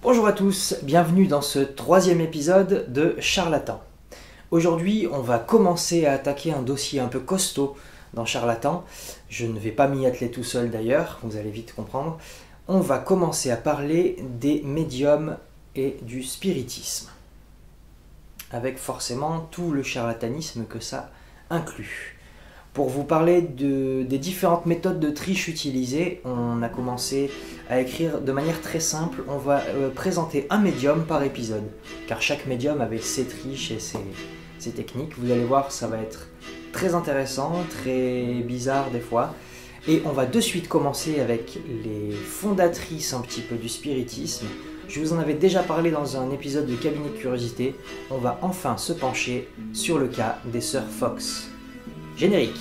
Bonjour à tous, bienvenue dans ce troisième épisode de Charlatan. Aujourd'hui, on va commencer à attaquer un dossier un peu costaud dans Charlatan. Je ne vais pas m'y atteler tout seul d'ailleurs, vous allez vite comprendre. On va commencer à parler des médiums et du spiritisme, avec forcément tout le charlatanisme que ça inclut. Pour vous parler des différentes méthodes de triche utilisées, on a commencé à écrire de manière très simple. On va présenter un médium par épisode, car chaque médium avait ses triches et ses techniques. Vous allez voir, ça va être très intéressant, très bizarre des fois. Et on va de suite commencer avec les fondatrices un petit peu du spiritisme. Je vous en avais déjà parlé dans un épisode de Cabinet de Curiosité. On va enfin se pencher sur le cas des sœurs Fox. Générique.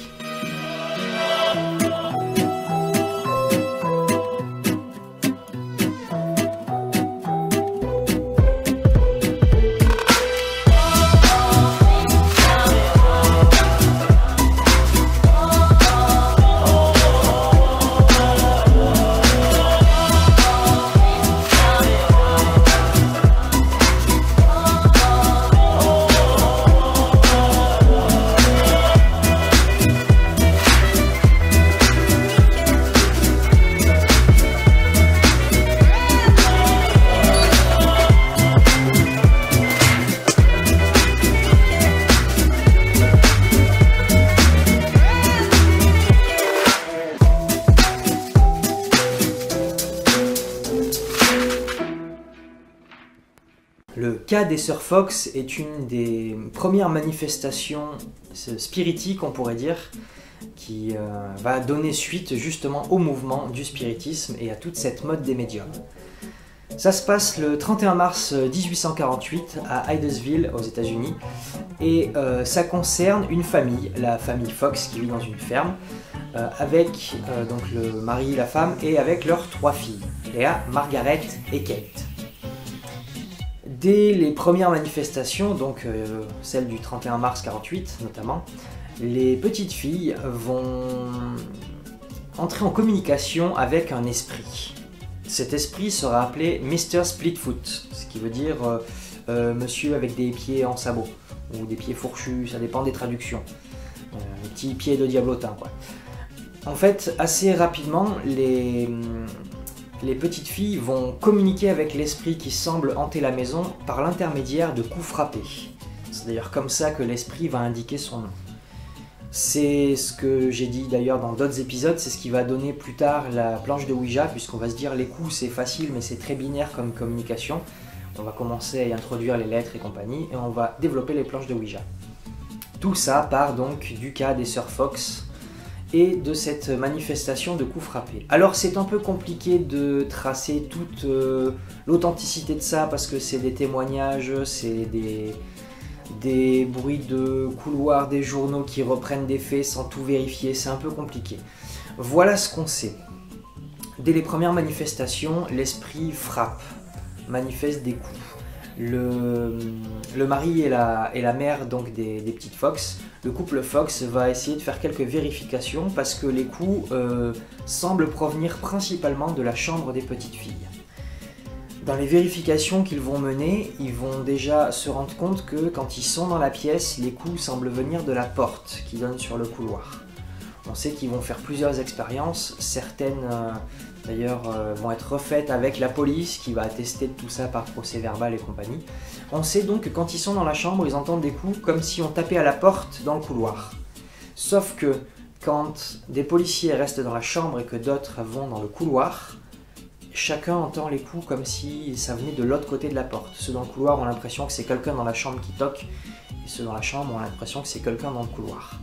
Le cas des sœurs Fox est une des premières manifestations spiritiques, on pourrait dire, qui va donner suite justement au mouvement du spiritisme et à toute cette mode des médiums. Ça se passe le 31 mars 1848 à Hydesville, aux États-Unis, et ça concerne une famille, la famille Fox, qui vit dans une ferme, avec donc le mari, la femme, et avec leurs 3 filles, Léa, Margaret et Kate. Dès les premières manifestations, donc celle du 31 mars 48 notamment, les petites filles vont entrer en communication avec un esprit. Cet esprit sera appelé Mr. Splitfoot, ce qui veut dire monsieur avec des pieds en sabot, ou des pieds fourchus, ça dépend des traductions. Les petits pieds de diablotin, quoi. En fait, assez rapidement, les petites filles vont communiquer avec l'esprit qui semble hanter la maison par l'intermédiaire de coups frappés. C'est d'ailleurs comme ça que l'esprit va indiquer son nom. C'est ce que j'ai dit d'ailleurs dans d'autres épisodes, c'est ce qui va donner plus tard la planche de Ouija, puisqu'on va se dire les coups c'est facile mais c'est très binaire comme communication. On va commencer à y introduire les lettres et compagnie et on va développer les planches de Ouija. Tout ça part donc du cas des sœurs Fox et de cette manifestation de coups frappés. Alors c'est un peu compliqué de tracer toute l'authenticité de ça parce que c'est des témoignages, c'est des bruits de couloir, des journaux qui reprennent des faits sans tout vérifier, c'est un peu compliqué. Voilà ce qu'on sait. Dès les premières manifestations, l'esprit frappe, manifeste des coups. Le mari et la mère donc des petites Fox, le couple Fox va essayer de faire quelques vérifications parce que les coups semblent provenir principalement de la chambre des petites filles. Dans les vérifications qu'ils vont mener, ils vont déjà se rendre compte que quand ils sont dans la pièce, les coups semblent venir de la porte qui donne sur le couloir. On sait qu'ils vont faire plusieurs expériences, certaines d'ailleurs vont être refaites avec la police qui va attester de tout ça par procès verbal et compagnie. On sait donc que quand ils sont dans la chambre, ils entendent des coups comme si on tapait à la porte dans le couloir. Sauf que quand des policiers restent dans la chambre et que d'autres vont dans le couloir, chacun entend les coups comme si ça venait de l'autre côté de la porte. Ceux dans le couloir ont l'impression que c'est quelqu'un dans la chambre qui toque, et ceux dans la chambre ont l'impression que c'est quelqu'un dans le couloir.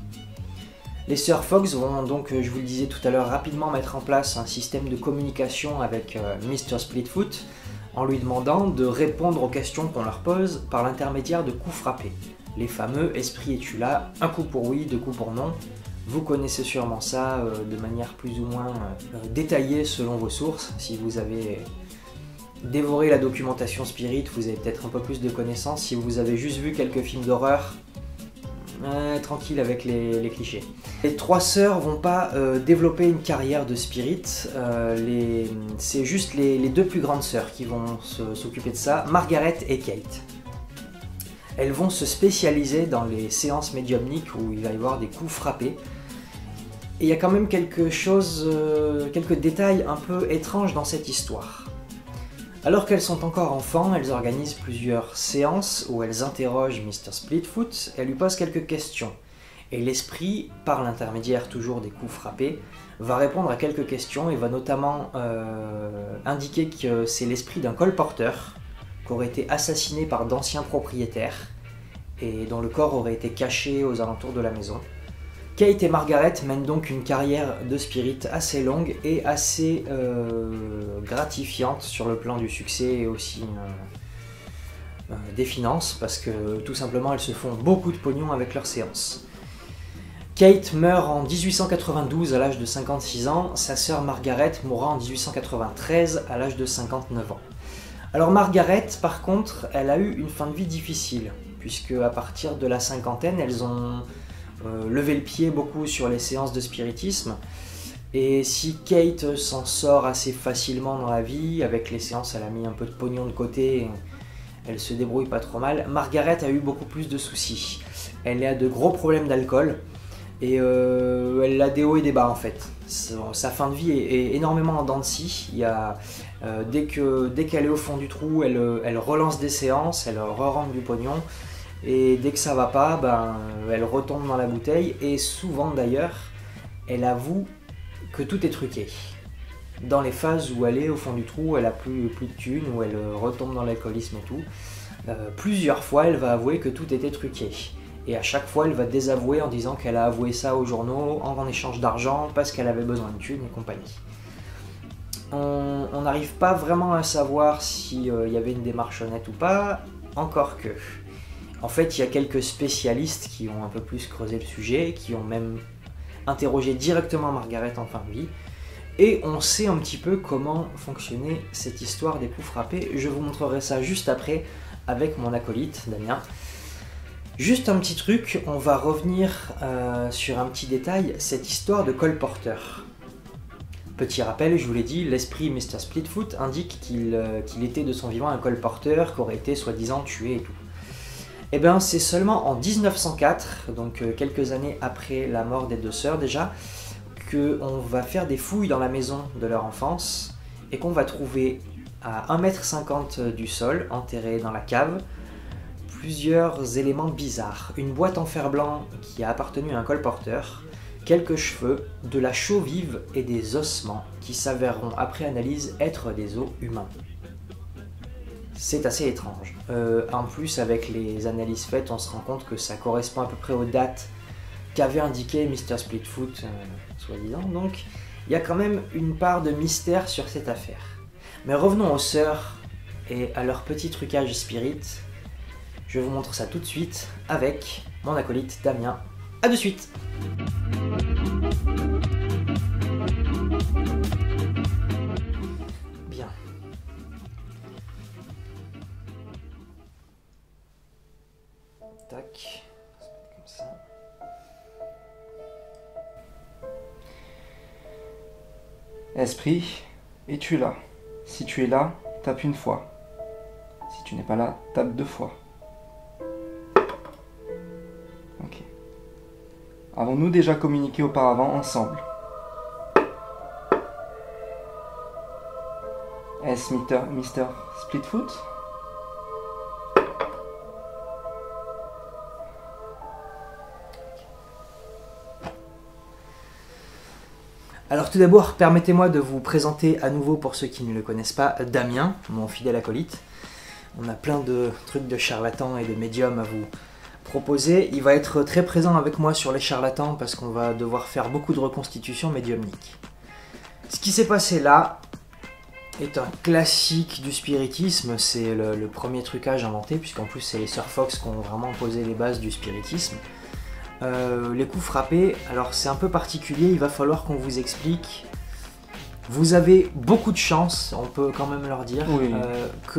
Les sœurs Fox vont donc, je vous le disais tout à l'heure, rapidement mettre en place un système de communication avec Mr. Splitfoot en lui demandant de répondre aux questions qu'on leur pose par l'intermédiaire de coups frappés. Les fameux « Esprit es-tu là ?» Un coup pour oui, 2 coups pour non. Vous connaissez sûrement ça de manière plus ou moins détaillée selon vos sources. Si vous avez dévoré la documentation spirit, vous avez peut-être un peu plus de connaissances. Si vous avez juste vu quelques films d'horreur, tranquille avec les clichés. Les trois sœurs vont pas développer une carrière de spirit, c'est juste les deux plus grandes sœurs qui vont s'occuper de ça, Margaret et Kate. Elles vont se spécialiser dans les séances médiumniques où il va y avoir des coups frappés. Et il y a quand même quelques détails un peu étranges dans cette histoire. Alors qu'elles sont encore enfants, elles organisent plusieurs séances où elles interrogent Mr. Splitfoot et lui posent quelques questions. Et l'esprit, par l'intermédiaire toujours des coups frappés, va répondre à quelques questions et va notamment indiquer que c'est l'esprit d'un colporteur qui aurait été assassiné par d'anciens propriétaires et dont le corps aurait été caché aux alentours de la maison. Kate et Margaret mènent donc une carrière de spirit assez longue et assez gratifiante sur le plan du succès et aussi des finances, parce que tout simplement elles se font beaucoup de pognon avec leurs séances. Kate meurt en 1892 à l'âge de 56 ans, sa sœur Margaret mourra en 1893 à l'âge de 59 ans. Alors Margaret, par contre, elle a eu une fin de vie difficile, puisque à partir de la cinquantaine, elles ont levé le pied beaucoup sur les séances de spiritisme. Et si Kate s'en sort assez facilement dans la vie, avec les séances, elle a mis un peu de pognon de côté, elle se débrouille pas trop mal, Margaret a eu beaucoup plus de soucis. Elle a de gros problèmes d'alcool, et elle a des hauts et des bas en fait. Sa fin de vie est énormément en dents de scie. Dès qu'elle est au fond du trou, elle relance des séances, elle re-rentre du pognon, et dès que ça va pas, elle retombe dans la bouteille, et souvent d'ailleurs, elle avoue que tout est truqué. Dans les phases où elle est au fond du trou, elle a plus de thunes, où elle retombe dans l'alcoolisme et tout, plusieurs fois elle va avouer que tout était truqué. Et à chaque fois elle va désavouer en disant qu'elle a avoué ça aux journaux en échange d'argent parce qu'elle avait besoin de thunes et compagnie. On n'arrive pas vraiment à savoir s'il y avait une démarche honnête ou pas, encore que. En fait, il y a quelques spécialistes qui ont un peu plus creusé le sujet, qui ont même interrogé directement Margaret en fin de vie, et on sait un petit peu comment fonctionnait cette histoire des coups frappés. Je vous montrerai ça juste après avec mon acolyte Damien. Juste un petit truc, on va revenir sur un petit détail, cette histoire de colporteur. Petit rappel, je vous l'ai dit, l'esprit Mr. Splitfoot indique qu'il était de son vivant un colporteur qui aurait été soi-disant tué et tout. Et bien c'est seulement en 1904, donc quelques années après la mort des deux sœurs déjà, qu'on va faire des fouilles dans la maison de leur enfance et qu'on va trouver à 1,50 m du sol, enterré dans la cave, plusieurs éléments bizarres. Une boîte en fer blanc qui a appartenu à un colporteur, quelques cheveux, de la chaux vive et des ossements qui s'avéreront après analyse être des os humains. C'est assez étrange. En plus, avec les analyses faites, on se rend compte que ça correspond à peu près aux dates qu'avait indiqué Mr. Splitfoot, soi-disant. Donc, il y a quand même une part de mystère sur cette affaire. Mais revenons aux sœurs et à leur petit trucage spirit. Je vous montre ça tout de suite avec mon acolyte Damien. A de suite! Bien. Tac. Comme ça. Esprit, es-tu là? Si tu es là, tape une fois. Si tu n'es pas là, tape 2 fois. Ok. Avons-nous déjà communiqué auparavant ensemble? Est-ce Mr. Splitfoot? Alors tout d'abord, permettez-moi de vous présenter à nouveau, pour ceux qui ne le connaissent pas, Damien, mon fidèle acolyte. On a plein de trucs de charlatans et de médiums à vous proposer. Il va être très présent avec moi sur les charlatans parce qu'on va devoir faire beaucoup de reconstitutions médiumniques. Ce qui s'est passé là est un classique du spiritisme. C'est le premier trucage inventé, puisqu'en plus c'est les Sœurs Fox qui ont vraiment posé les bases du spiritisme. Les coups frappés, alors c'est un peu particulier, il va falloir qu'on vous explique. Vous avez beaucoup de chance, on peut quand même leur dire, oui.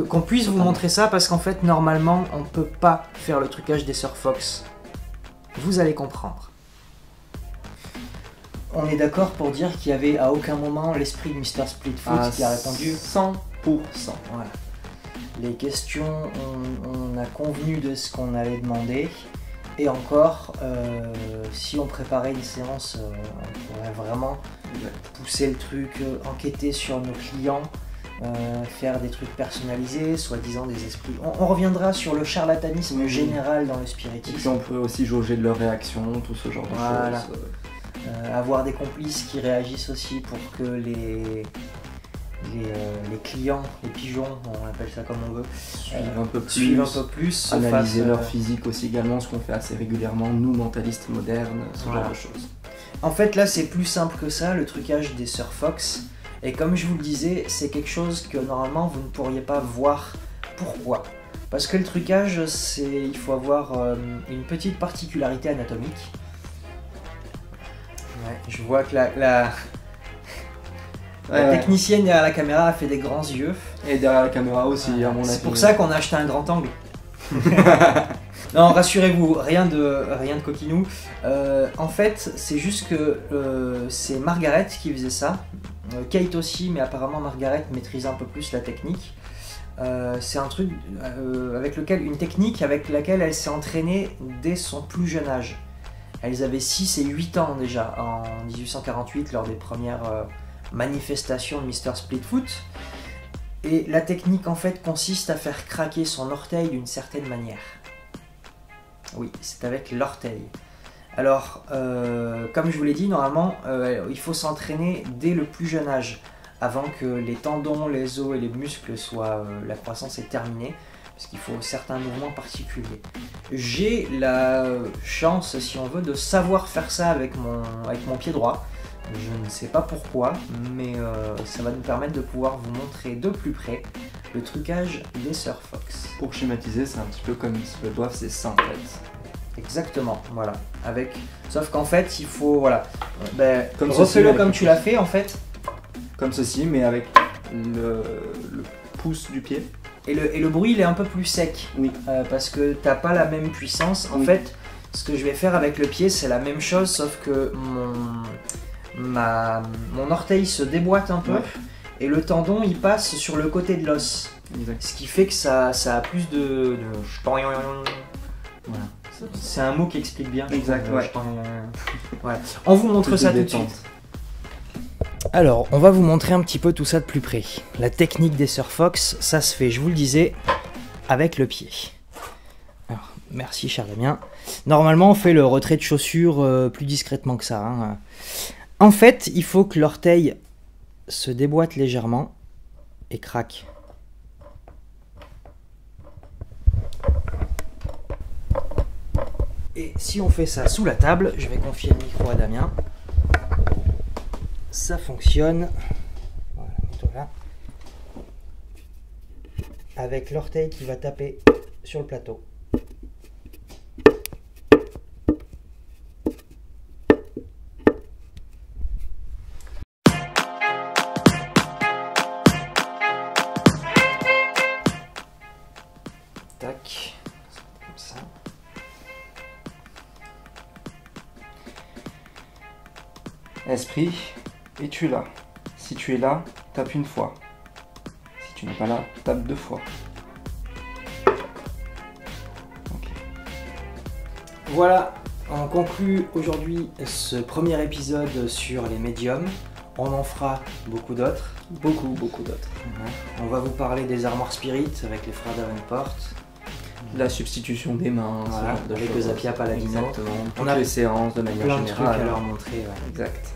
Qu'on puisse vous montrer ça, parce qu'en fait normalement on ne peut pas faire le trucage des Sœurs Fox vous allez comprendre. On est d'accord pour dire qu'il y avait à aucun moment l'esprit de Mr. Splitfoot qui a répondu 100%. Voilà. Les questions, on a convenu de ce qu'on allait demander. Et encore, si on préparait une séance, on pourrait vraiment pousser le truc, enquêter sur nos clients, faire des trucs personnalisés, soi-disant des esprits. On reviendra sur le charlatanisme général dans le spiritisme. Et puis on peut aussi jauger de leurs réactions, tout ce genre de choses. Avoir des complices qui réagissent aussi pour que les clients, les pigeons, on appelle ça comme on veut, suivent un peu plus, analyser leur physique aussi également, ce qu'on fait assez régulièrement, nous mentalistes modernes, ce genre de choses. En fait là c'est plus simple que ça, le trucage des Sir Fox, et comme je vous le disais, c'est quelque chose que normalement vous ne pourriez pas voir. Pourquoi ? Parce que le trucage, il faut avoir une petite particularité anatomique. Ouais, je vois que la technicienne derrière la caméra a fait des grands yeux. Et derrière la caméra aussi, à mon avis. C'est pour ça qu'on a acheté un grand angle. Non, rassurez-vous, rien de coquinou. En fait, c'est juste que c'est Margaret qui faisait ça. Kate aussi, mais apparemment Margaret maîtrise un peu plus la technique. C'est un truc une technique avec laquelle elle s'est entraînée dès son plus jeune âge. Elles avaient 6 et 8 ans déjà en 1848 lors des premières manifestations de Mr. Splitfoot. Et la technique en fait consiste à faire craquer son orteil d'une certaine manière. Oui, c'est avec l'orteil. Alors, comme je vous l'ai dit, normalement, il faut s'entraîner dès le plus jeune âge, avant que les tendons, les os et les muscles soient... la croissance est terminée, parce qu'il faut certains mouvements particuliers. J'ai la chance, si on veut, de savoir faire ça avec mon pied droit. Je ne sais pas pourquoi, mais ça va nous permettre de pouvoir vous montrer de plus près le trucage des Sir Fox. Pour schématiser, c'est un petit peu comme se le doivent ses seins en fait. Exactement, voilà. Sauf qu'en fait, il faut, comme refais-le comme tu l'as fait en fait. Comme ceci, mais avec le pouce du pied. Et le bruit, il est un peu plus sec. Oui. Parce que t'as pas la même puissance. En fait, ce que je vais faire avec le pied, c'est la même chose, sauf que mon orteil se déboîte un peu et le tendon il passe sur le côté de l'os. Ce qui fait que ça a plus de... Voilà. C'est un mot qui explique bien. Exact, Voilà. On vous montre ça tout de suite. Alors, on va vous montrer un petit peu tout ça de plus près. La technique des Sir Fox, ça se fait, je vous le disais, avec le pied. Alors, merci Charles-Damien. Normalement, on fait le retrait de chaussure plus discrètement que ça. Hein. En fait, il faut que l'orteil se déboîte légèrement et craque. Et si on fait ça sous la table, je vais confier le micro à Damien. Ça fonctionne. Voilà, mets-toi là. Avec l'orteil qui va taper sur le plateau. Tac, comme ça. Esprit, es-tu là? Si tu es là, tape une fois. Si tu n'es pas là, tape 2 fois. Ok. Voilà, on conclut aujourd'hui ce premier épisode sur les médiums. On en fera beaucoup d'autres. Beaucoup d'autres. On va vous parler des armoires spirites avec les frères Davenport. La substitution des mains, Voilà, avec Zapia Paladino. Exactement. On a les séances de manière plein de générale. trucs à leur montrer. Ouais. Exact.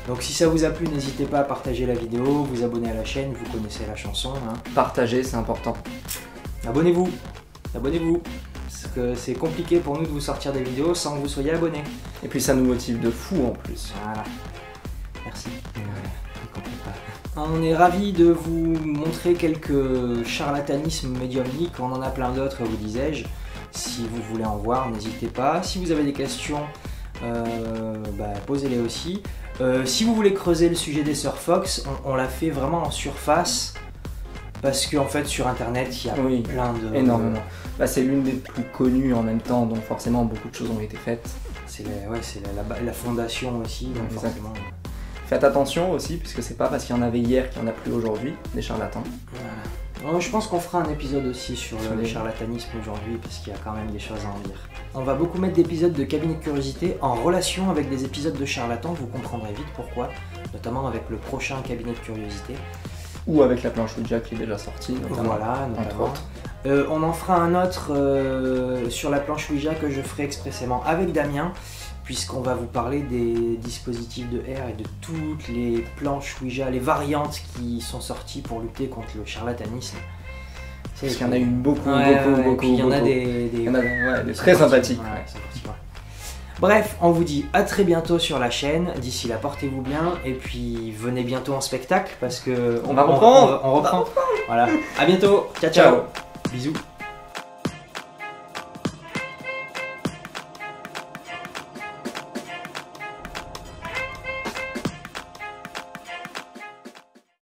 Donc si ça vous a plu, n'hésitez pas à partager la vidéo, vous abonner à la chaîne, vous connaissez la chanson. Hein. Partager, c'est important. Abonnez-vous, parce que c'est compliqué pour nous de vous sortir des vidéos sans que vous soyez abonnés. Et puis ça nous motive de fou en plus. Voilà, merci. On est ravis de vous montrer quelques charlatanismes médiumniques, on en a plein d'autres, vous disais-je. Si vous voulez en voir, n'hésitez pas. Si vous avez des questions, posez-les aussi. Si vous voulez creuser le sujet des Sir Fox, on l'a fait vraiment en surface. Parce qu'en fait, sur Internet, il y a Oui, plein de... énormément. Bah, c'est l'une des plus connues en même temps, donc forcément beaucoup de choses ont été faites. C'est la fondation aussi, donc Exact. forcément... Faites attention aussi, puisque c'est pas parce qu'il y en avait hier qu'il n'y en a plus aujourd'hui, des charlatans. Voilà. Je pense qu'on fera un épisode aussi sur Sur le les- charlatanisme aujourd'hui, parce qu'il y a quand même des choses à en dire. On va beaucoup mettre d'épisodes de Cabinet de Curiosité en relation avec des épisodes de charlatans, vous comprendrez vite pourquoi, notamment avec le prochain Cabinet de Curiosité. Ou avec la planche Ouija qui est déjà sortie, notamment. Voilà, entre notamment. autres. On en fera un autre sur la planche Ouija que je ferai expressément avec Damien, puisqu'on va vous parler des dispositifs de R et de toutes les planches Ouija, les variantes qui sont sorties pour lutter contre le charlatanisme. Parce qu'il y en a eu beaucoup, Ouais, beaucoup, ouais, beaucoup. et puis il y en a beaucoup. des Il y en a des des très sympathiques. Ouais, sympathiques, ouais. Bref, on vous dit à très bientôt sur la chaîne. D'ici là, portez-vous bien et puis venez bientôt en spectacle parce que On va reprendre. on reprend. Voilà. À bientôt. Ciao, ciao. Ciao. Bisous.